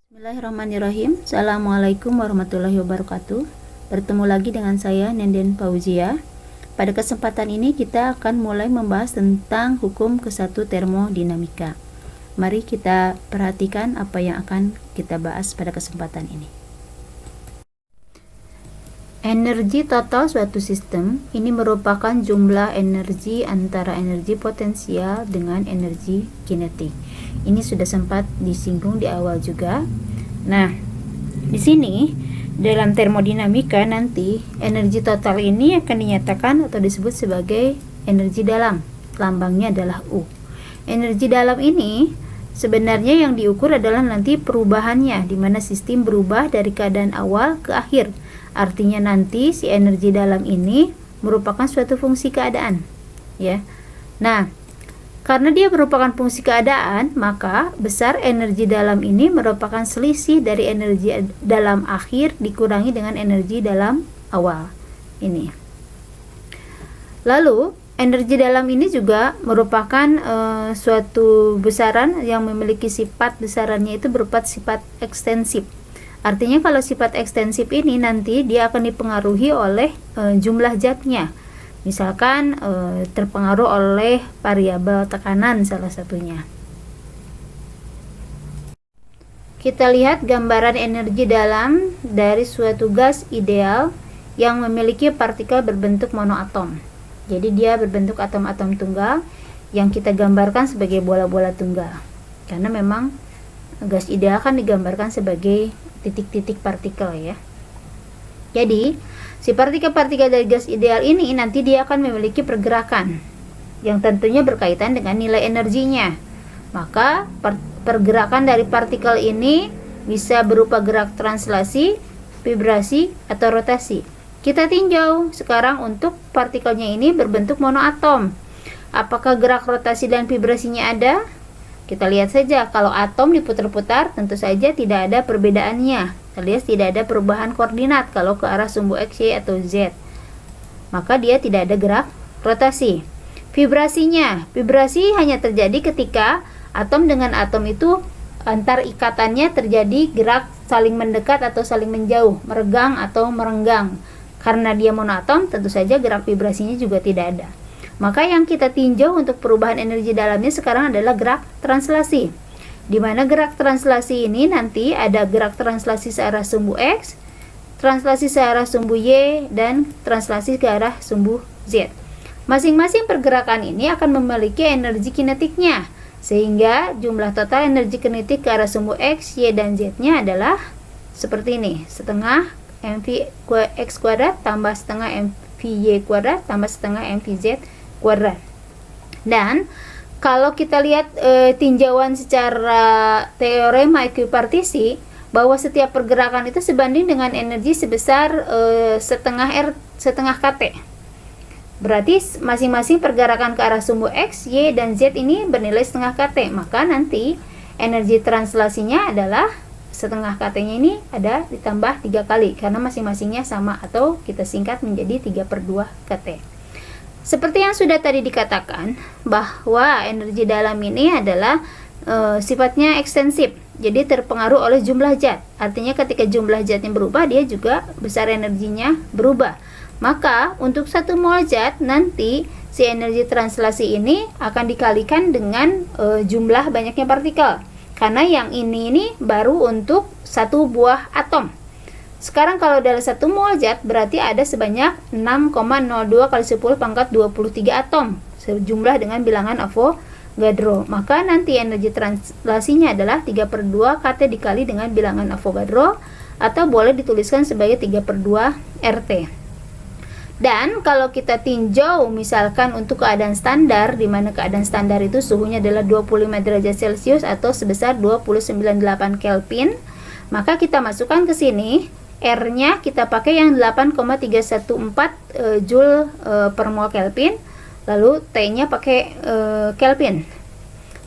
Bismillahirrahmanirrahim. Assalamualaikum warahmatullahi wabarakatuh. Bertemu lagi dengan saya Nenden Fauzia. Pada kesempatan ini kita akan mulai membahas tentang hukum ke-1 termodinamika. Mari kita perhatikan apa yang akan kita bahas pada kesempatan ini. Energi total suatu sistem ini merupakan jumlah energi antara energi potensial dengan energi kinetik. Ini sudah sempat disinggung di awal juga. Nah, di sini dalam termodinamika nanti energi total ini akan dinyatakan atau disebut sebagai energi dalam. Lambangnya adalah U. Energi dalam ini sebenarnya yang diukur adalah nanti perubahannya, di mana sistem berubah dari keadaan awal ke akhir. Artinya nanti si energi dalam ini merupakan suatu fungsi keadaan, ya. Nah, karena dia merupakan fungsi keadaan, maka besar energi dalam ini merupakan selisih dari energi dalam akhir dikurangi dengan energi dalam awal. Ini. Lalu, energi dalam ini juga merupakan suatu besaran yang memiliki sifat besarannya itu berupa sifat ekstensif. Artinya kalau sifat ekstensif ini nanti dia akan dipengaruhi oleh jumlah zatnya. Misalkan terpengaruh oleh variabel tekanan salah satunya. Kita lihat gambaran energi dalam dari suatu gas ideal yang memiliki partikel berbentuk monoatom. Jadi dia berbentuk atom-atom tunggal yang kita gambarkan sebagai bola-bola tunggal. Karena memang gas ideal kan digambarkan sebagai titik-titik partikel, ya. Jadi, si partikel-partikel dari gas ideal ini nanti dia akan memiliki pergerakan yang tentunya berkaitan dengan nilai energinya. Maka, pergerakan dari partikel ini bisa berupa gerak translasi, vibrasi, atau rotasi. Kita tinjau sekarang untuk partikelnya ini berbentuk monoatom. Apakah gerak rotasi dan vibrasinya ada? Kita lihat saja, kalau atom diputar-putar tentu saja tidak ada perbedaannya, alias tidak ada perubahan koordinat kalau ke arah sumbu X, Y, atau Z. Maka dia tidak ada gerak rotasi. Vibrasi hanya terjadi ketika atom dengan atom itu antar ikatannya terjadi gerak saling mendekat atau saling menjauh, meregang atau merenggang. Karena dia monoatom, tentu saja gerak vibrasinya juga tidak ada. Maka yang kita tinjau untuk perubahan energi dalamnya sekarang adalah gerak translasi. Di mana gerak translasi ini nanti ada gerak translasi searah sumbu X, translasi searah sumbu Y, dan translasi ke arah sumbu Z. Masing-masing pergerakan ini akan memiliki energi kinetiknya, sehingga jumlah total energi kinetik ke arah sumbu X, Y, dan Z-nya adalah seperti ini, setengah mv(x) kuadrat tambah setengah mv(y) kuadrat tambah setengah mv(z) kuadrat. Dan kalau kita lihat tinjauan secara teorema ekuipartisi, bahwa setiap pergerakan itu sebanding dengan energi sebesar setengah kT. Berarti masing-masing pergerakan ke arah sumbu X, Y, dan Z ini bernilai setengah kT. Maka nanti energi translasinya adalah setengah kT-nya ini ada ditambah 3 kali, karena masing-masingnya sama, atau kita singkat menjadi 3/2 kT. Seperti yang sudah tadi dikatakan, bahwa energi dalam ini adalah sifatnya ekstensif, jadi terpengaruh oleh jumlah zat. Artinya ketika jumlah zatnya berubah, dia juga besar energinya berubah. Maka untuk 1 mol zat nanti si energi translasi ini akan dikalikan dengan jumlah banyaknya partikel. Karena yang ini baru untuk 1 buah atom. Sekarang kalau dalam 1 mol zat berarti ada sebanyak 6,02 kali 10 pangkat 23 atom, sejumlah dengan bilangan Avogadro. Maka nanti energi translasinya adalah 3/2 kT dikali dengan bilangan Avogadro, atau boleh dituliskan sebagai 3/2 RT. Dan kalau kita tinjau misalkan untuk keadaan standar, di mana keadaan standar itu suhunya adalah 25 derajat Celcius atau sebesar 2098 Kelvin, maka kita masukkan ke sini R-nya kita pakai yang 8,314 Joule per mol Kelvin, lalu T-nya pakai Kelvin.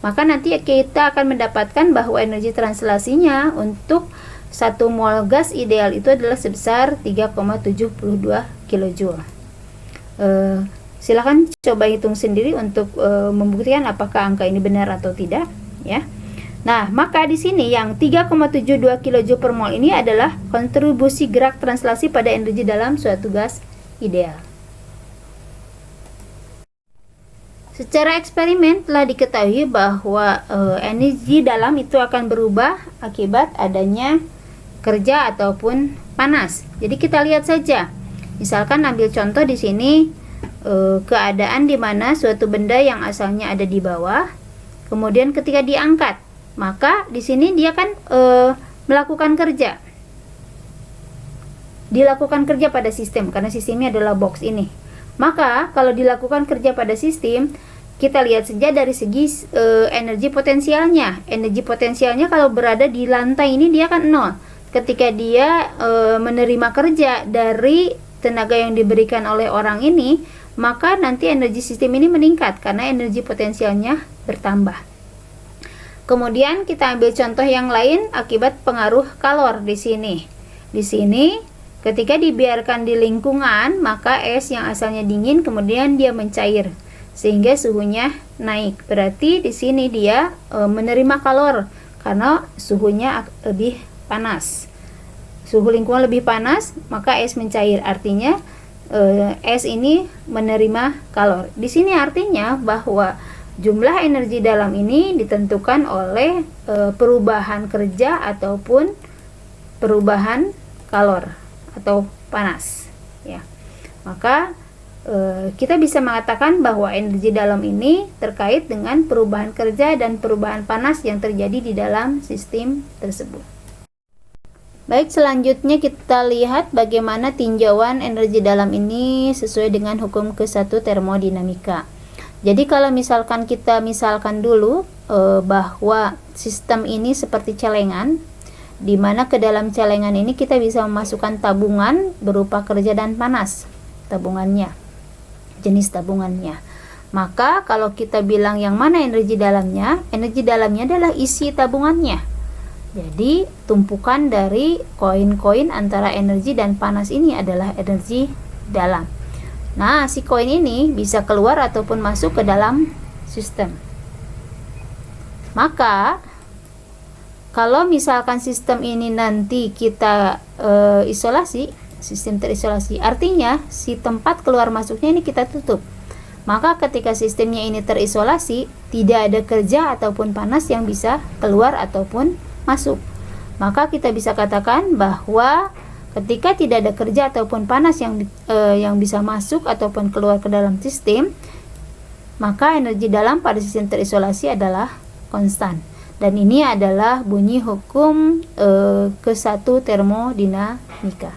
Maka nanti kita akan mendapatkan bahwa energi translasinya untuk 1 mol gas ideal itu adalah sebesar 3,72 kJ. Silakan coba hitung sendiri untuk membuktikan apakah angka ini benar atau tidak, ya. Nah, maka di sini yang 3,72 kJ per mol ini adalah kontribusi gerak translasi pada energi dalam suatu gas ideal. Secara eksperimen telah diketahui bahwa energi dalam itu akan berubah akibat adanya kerja ataupun panas. Jadi kita lihat saja. Misalkan ambil contoh di sini keadaan di mana suatu benda yang asalnya ada di bawah, kemudian ketika diangkat, maka di sini dia kan melakukan kerja. Dilakukan kerja pada sistem karena sistemnya adalah box ini. Maka kalau dilakukan kerja pada sistem, kita lihat saja dari segi energi potensialnya. Energi potensialnya kalau berada di lantai ini dia kan 0. Ketika dia menerima kerja dari tenaga yang diberikan oleh orang ini, maka nanti energi sistem ini meningkat karena energi potensialnya bertambah. Kemudian kita ambil contoh yang lain akibat pengaruh kalor di sini. Di sini ketika dibiarkan di lingkungan, maka es yang asalnya dingin kemudian dia mencair sehingga suhunya naik. Berarti di sini dia menerima kalor karena suhunya lebih panas. Suhu lingkungan lebih panas, maka es mencair. Artinya es ini menerima kalor. Di sini artinya bahwa jumlah energi dalam ini ditentukan oleh perubahan kerja ataupun perubahan kalor atau panas, ya. Maka kita bisa mengatakan bahwa energi dalam ini terkait dengan perubahan kerja dan perubahan panas yang terjadi di dalam sistem tersebut. Baik, selanjutnya kita lihat bagaimana tinjauan energi dalam ini sesuai dengan hukum ke-1 termodinamika. Jadi kalau misalkan kita dulu bahwa sistem ini seperti celengan, di mana ke dalam celengan ini kita bisa memasukkan tabungan berupa kerja dan panas, tabungannya, jenis tabungannya. Maka kalau kita bilang yang mana energi dalamnya adalah isi tabungannya. Jadi tumpukan dari koin-koin antara energi dan panas ini adalah energi dalam. Nah, si koin ini bisa keluar ataupun masuk ke dalam sistem. Maka, kalau misalkan sistem ini nanti kita isolasi, sistem terisolasi, artinya si tempat keluar masuknya ini kita tutup. Maka ketika sistemnya ini terisolasi, tidak ada kerja ataupun panas yang bisa keluar ataupun masuk. Maka kita bisa katakan bahwa ketika tidak ada kerja ataupun panas yang bisa masuk ataupun keluar ke dalam sistem, maka energi dalam pada sistem terisolasi adalah konstan. Dan ini adalah bunyi hukum ke-1 termodinamika.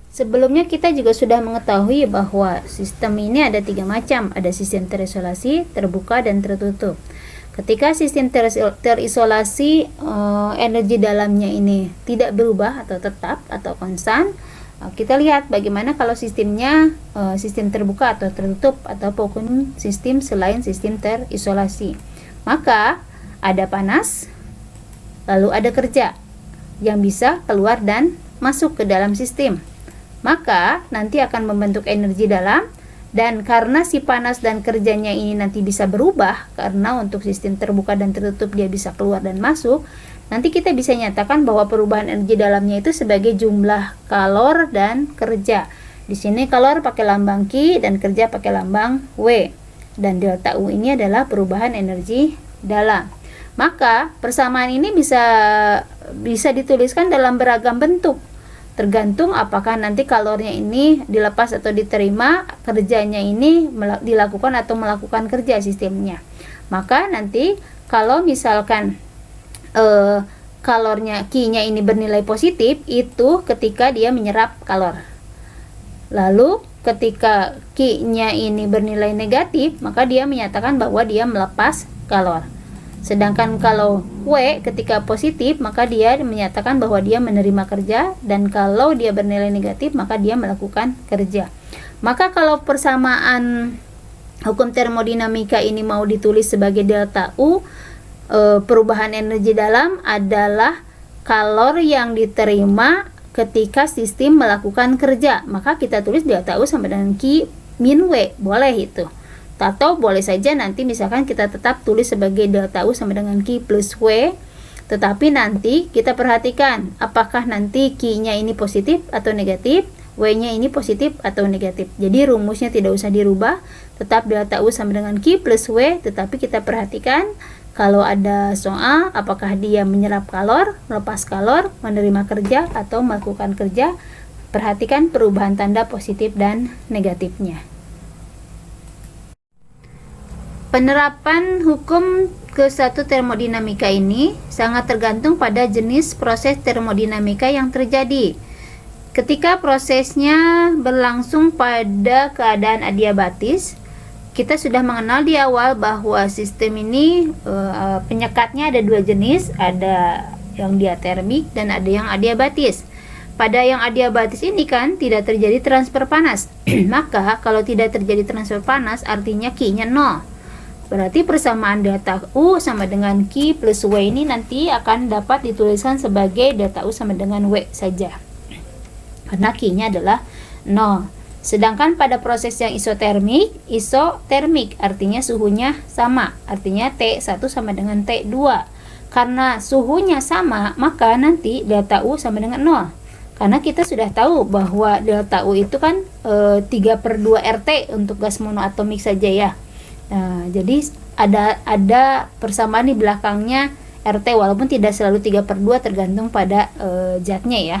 Sebelumnya kita juga sudah mengetahui bahwa sistem ini ada 3 macam, ada sistem terisolasi, terbuka, dan tertutup. Ketika sistem terisolasi, energi dalamnya ini tidak berubah atau tetap atau konstan, kita lihat bagaimana kalau sistemnya sistem terbuka atau tertutup ataupun sistem selain sistem terisolasi. Maka ada panas, lalu ada kerja yang bisa keluar dan masuk ke dalam sistem. Maka nanti akan membentuk energi dalam. Dan karena si panas dan kerjanya ini nanti bisa berubah, karena untuk sistem terbuka dan tertutup dia bisa keluar dan masuk, nanti kita bisa nyatakan bahwa perubahan energi dalamnya itu sebagai jumlah kalor dan kerja. Di sini kalor pakai lambang Q dan kerja pakai lambang W. Dan delta U ini adalah perubahan energi dalam. Maka persamaan ini bisa dituliskan dalam beragam bentuk. Tergantung apakah nanti kalornya ini dilepas atau diterima, kerjanya ini dilakukan atau melakukan kerja sistemnya. Maka nanti kalau misalkan kalornya Q-nya ini bernilai positif, itu ketika dia menyerap kalor. Lalu ketika Q-nya ini bernilai negatif, maka dia menyatakan bahwa dia melepas kalor. Sedangkan kalau W ketika positif, maka dia menyatakan bahwa dia menerima kerja, dan kalau dia bernilai negatif, maka dia melakukan kerja. Maka kalau persamaan hukum termodinamika ini mau ditulis sebagai delta U, perubahan energi dalam adalah kalor yang diterima ketika sistem melakukan kerja. Maka kita tulis delta U sama dengan Q min W, boleh itu. Atau boleh saja nanti misalkan kita tetap tulis sebagai delta U sama dengan Q plus W, tetapi nanti kita perhatikan apakah nanti Q-nya ini positif atau negatif, W-nya ini positif atau negatif. Jadi rumusnya tidak usah dirubah, tetap delta U sama dengan Q plus W, tetapi kita perhatikan kalau ada soal apakah dia menyerap kalor, melepas kalor, menerima kerja, atau melakukan kerja, perhatikan perubahan tanda positif dan negatifnya. Penerapan hukum ke-1 termodinamika ini sangat tergantung pada jenis proses termodinamika yang terjadi. Ketika prosesnya berlangsung pada keadaan adiabatis, kita sudah mengenal di awal bahwa sistem ini penyekatnya ada dua jenis, ada yang diatermik dan ada yang adiabatis. Pada yang adiabatis ini kan tidak terjadi transfer panas. Maka kalau tidak terjadi transfer panas artinya Q-nya 0. Berarti persamaan delta U sama dengan Q plus W ini nanti akan dapat dituliskan sebagai delta U sama dengan W saja. Karena Q-nya adalah 0. Sedangkan pada proses yang isotermik artinya suhunya sama. Artinya T1 sama dengan T2. Karena suhunya sama, maka nanti delta U sama dengan 0. Karena kita sudah tahu bahwa delta U itu kan 3/2 RT untuk gas monoatomik saja ya. Nah, jadi ada persamaan di belakangnya RT, walaupun tidak selalu 3/2 tergantung pada zatnya ya.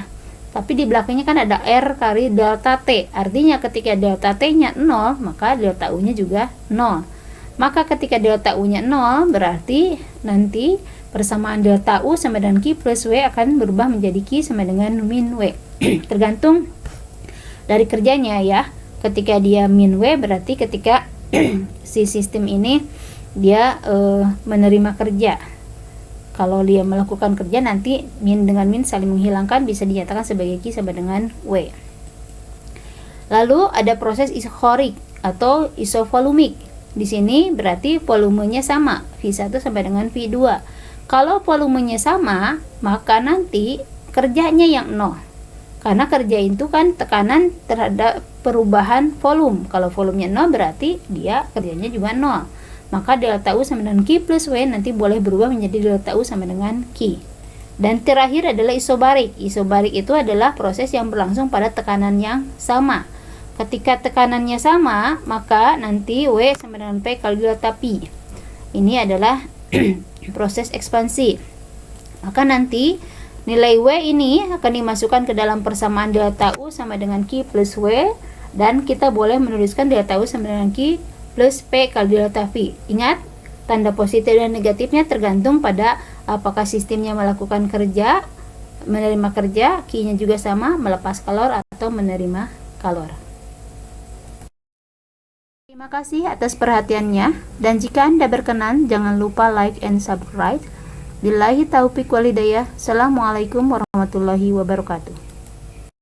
Tapi di belakangnya kan ada R kali delta T. Artinya ketika delta T-nya 0, maka delta U-nya juga 0. Maka ketika delta U-nya 0, berarti nanti persamaan delta U sama dengan Q plus W akan berubah menjadi Q sama dengan min W. Tergantung dari kerjanya ya. Ketika dia min W berarti ketika si sistem ini dia menerima kerja. Kalau dia melakukan kerja nanti min dengan min saling menghilangkan, bisa dinyatakan sebagai Q sama dengan W. Lalu ada proses isochorik atau isovolumik. Di sini berarti volumenya sama, V1 sampai dengan V2. Kalau volumenya sama, maka nanti kerjanya yang 0. Karena kerja itu kan tekanan terhadap perubahan volume. Kalau volumenya 0 berarti dia kerjanya juga 0. Maka delta U sama dengan Q plus W nanti boleh berubah menjadi delta U sama dengan Q. Dan terakhir adalah isobarik. Isobarik itu adalah proses yang berlangsung pada tekanan yang sama. Ketika tekanannya sama, maka nanti W sama dengan P kali delta P. Ini adalah proses ekspansi. Maka nanti nilai W ini akan dimasukkan ke dalam persamaan delta U sama dengan Q plus W, dan kita boleh menuliskan delta U sama dengan Q plus P kali delta V. Ingat, tanda positif dan negatifnya tergantung pada apakah sistemnya melakukan kerja, menerima kerja, Q-nya juga sama, melepas kalor atau menerima kalor. Terima kasih atas perhatiannya, dan jika Anda berkenan, jangan lupa like and subscribe. Billahi taufiq walhidayah. Assalamualaikum warahmatullahi wabarakatuh.